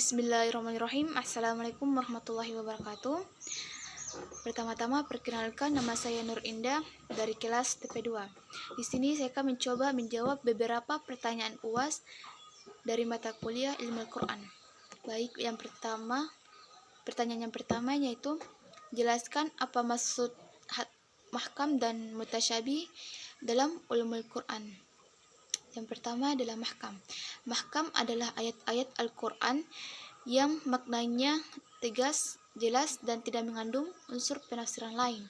Bismillahirrahmanirrahim. Assalamualaikum warahmatullahi wabarakatuh. Pertama-tama perkenalkan, nama saya Nur Indah dari kelas TP2. Di sini saya akan mencoba menjawab beberapa pertanyaan UAS dari mata kuliah Ilmu Al-Quran. Baik, pertanyaan yang pertama yaitu jelaskan apa maksud mahkam dan mutasyabih dalam ulumul Quran. Yang pertama adalah mahkam. Mahkam adalah ayat-ayat Al-Quran yang maknanya tegas, jelas, dan tidak mengandung unsur penafsiran lain.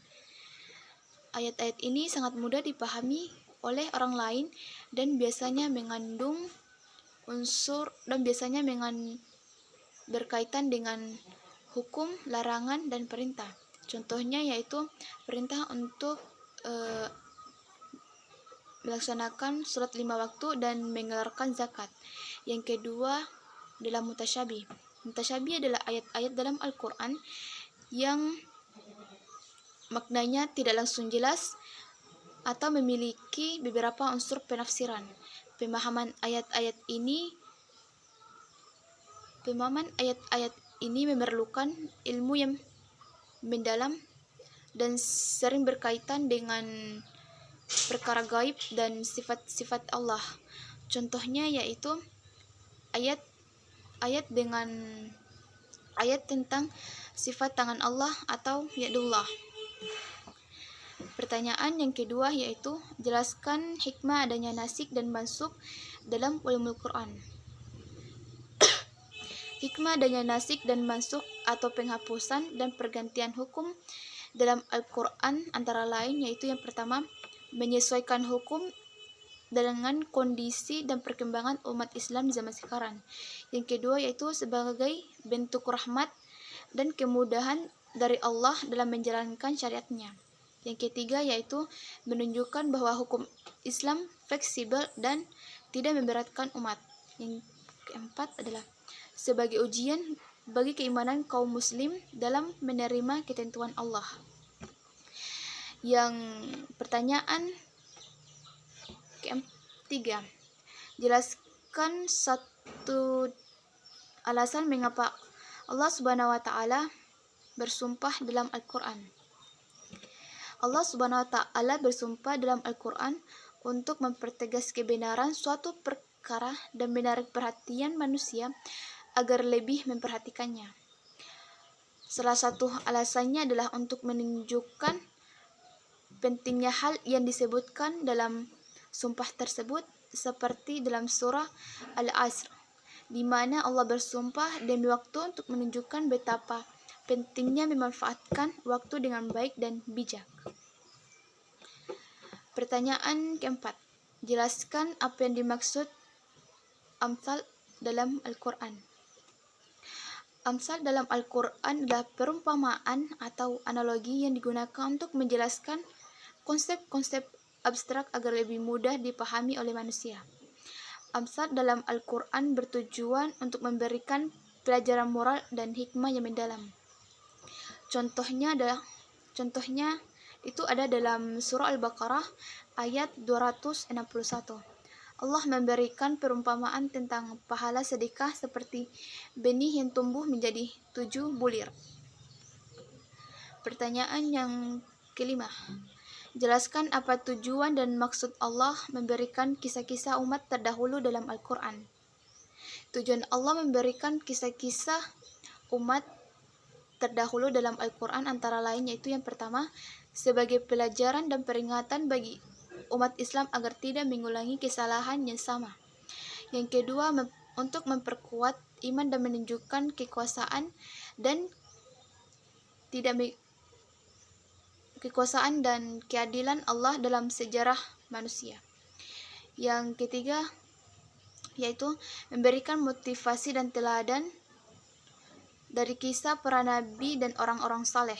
Ayat-ayat ini sangat mudah dipahami oleh orang lain dan biasanya mengandung unsur berkaitan dengan hukum, larangan, dan perintah. Contohnya yaitu perintah untuk melaksanakan sholat 5 waktu dan mengeluarkan zakat. Yang kedua adalah mutasyabih. Mutasyabih adalah ayat-ayat dalam Al-Quran yang maknanya tidak langsung jelas atau memiliki beberapa unsur penafsiran. Pemahaman ayat-ayat ini memerlukan ilmu yang mendalam dan sering berkaitan dengan perkara gaib dan sifat-sifat Allah. Contohnya yaitu ayat tentang sifat tangan Allah atau yadullah. Pertanyaan yang kedua yaitu jelaskan hikmah adanya nasik dan mansukh dalam ulumul Quran. Hikmah adanya nasik dan mansukh atau penghapusan dan pergantian hukum dalam Al-Quran antara lain yaitu yang pertama, menyesuaikan hukum dengan kondisi dan perkembangan umat Islam di zaman sekarang. Yang kedua yaitu sebagai bentuk rahmat dan kemudahan dari Allah dalam menjalankan syariatnya. Yang ketiga yaitu menunjukkan bahwa hukum Islam fleksibel dan tidak memberatkan umat. Yang keempat adalah sebagai ujian bagi keimanan kaum muslim dalam menerima ketentuan Allah. Yang pertanyaan ketiga, jelaskan satu alasan mengapa Allah Subhanahu wa taala bersumpah dalam Al-Quran. Allah Subhanahu wa taala bersumpah dalam Al-Quran untuk mempertegas kebenaran suatu perkara dan menarik perhatian manusia agar lebih memperhatikannya. Salah satu alasannya adalah untuk menunjukkan pentingnya hal yang disebutkan dalam sumpah tersebut, seperti dalam surah Al-Asr, di mana Allah bersumpah demi waktu untuk menunjukkan betapa pentingnya memanfaatkan waktu dengan baik dan bijak. Pertanyaan keempat, jelaskan apa yang dimaksud amsal dalam Al-Quran. Amsal dalam Al-Quran adalah perumpamaan atau analogi yang digunakan untuk menjelaskan konsep-konsep abstrak agar lebih mudah dipahami oleh manusia. Amsal dalam Al-Quran bertujuan untuk memberikan pelajaran moral dan hikmah yang mendalam. Contohnya itu ada dalam surah Al-Baqarah ayat 261. Allah memberikan perumpamaan tentang pahala sedekah seperti benih yang tumbuh menjadi 7 bulir. Pertanyaan yang kelima, jelaskan apa tujuan dan maksud Allah memberikan kisah-kisah umat terdahulu dalam Al-Quran. Tujuan Allah memberikan kisah-kisah umat terdahulu dalam Al-Quran antara lain yaitu yang pertama, sebagai pelajaran dan peringatan bagi umat Islam agar tidak mengulangi kesalahan yang sama. Yang kedua, untuk memperkuat iman dan menunjukkan kekuasaan dan keadilan Allah dalam sejarah manusia. Yang ketiga yaitu memberikan motivasi dan teladan dari kisah para nabi dan orang-orang saleh.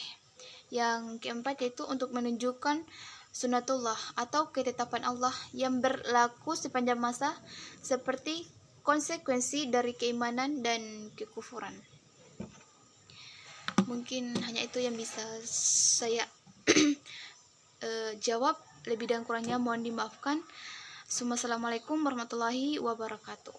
Yang keempat yaitu untuk menunjukkan sunatullah atau ketetapan Allah yang berlaku sepanjang masa seperti konsekuensi dari keimanan dan kekufuran. Mungkin hanya itu yang bisa saya jawab, lebih dan kurangnya mohon dimaafkan. Assalamualaikum warahmatullahi wabarakatuh.